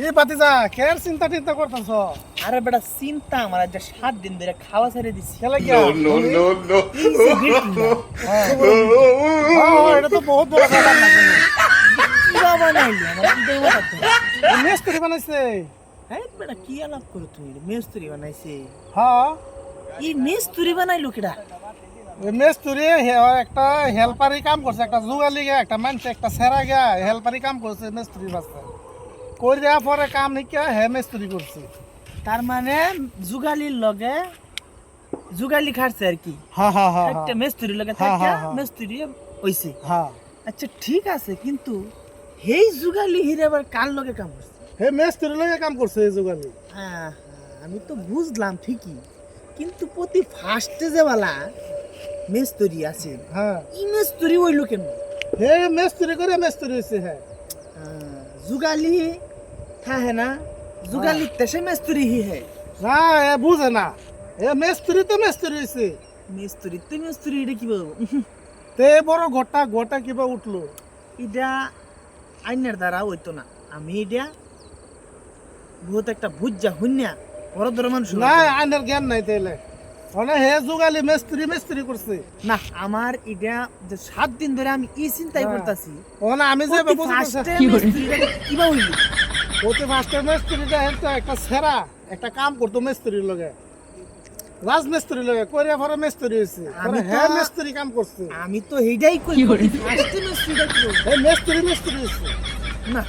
এই বাতিজা কের চিন্তা টিন্তা করতেছ? আরে বেটা চিন্তা আমার আজ 7 দিন ধরে খাওয়া ছেড়ে দিছি। খেলে কি এটা তো বহুত বড় ব্যাপার না কিবা বানাইলি আমার কিন্তু মেস্তুরি বানাইছে। হ্যাঁ বেটা কি আলাপ করো তুমি মেস্তুরি বানাইছে? হ্যাঁ এই মেস্তুরি বানাইলো কেডা? ওই মেস্তুরি একটা হেল্পারি কাম করছে, একটা জুগালি গে একটা মানুষ একটা সেরা গে হেল্পারি কাম করছে মেস্তুরি বাস্তা করে দেওয়ার পরে কাম নিকা হে মেস্তুরি করছে। তার মানে যুগালির লগে যুগালি খাচ্ছে আর কি। হ্যাঁ হ্যাঁ হ্যাঁ একটা মেস্তুরি লগে হ্যাঁ, থাকে হ্যাঁ, হ্যাঁ। মেস্তুরি হইছে। হ্যাঁ আচ্ছা ঠিক আছে, কিন্তু হেই যুগালি হিরে আবার কার লগে কাম করছে? হে মেস্তুরি লগে কাম করছে এই জুগালি। হ্যাঁ আমি তো বুঝলাম ঠিকই, কিন্তু প্রতি ফার্স্টে যে বালা মেস্তুরি আছে হ্যাঁ ই মেস্তুরি হইলো কেন? হে মেস্তুরি করে মেস্তুরি হয়েছে। হ্যাঁ যুগালি থাকে না, যুগালি তেসে মেস্তুরি হি হে। না এ বুঝে না, এ মেস্তুরি তো মেস্তুরি হয়েছে। মেস্তুরি তুই মেস্তুরি এটা কি বলবো? তে বড় গোটা গোটা কিবা উঠলো। এটা আইনের দ্বারা হইতো না। আমি এটা বহুত একটা বুঝা হুন্যা বড় ধর মানুষ না আইনের জ্ঞান নাই তাইলে মানে হে যুগালি মেস্তুরি মেস্তুরি করছে। না। আমার এটা যে 7 দিন ধরে আমি এই চিন্তাই হ্যাঁ। করতেছি ওনা আমি যে ফার্স্টে মেস্তুরিটা কিবা হইলো। প্রতি ফার্স্টের মেস্তুরিটা একটা সেরা একটা কাম করতো মেস্তুরির লগে, রাজমিস্ত্রির লগে করিয়া পরে মেস্তুরি হয়েছে। আমি তো- হে মেস্তুরি কাম করছে, আমি তো এইটাই কই ফার্স্টে মেস্তুরিটা কি হইলো? হে মেস্তুরি মেস্তুরি হয়েছে। না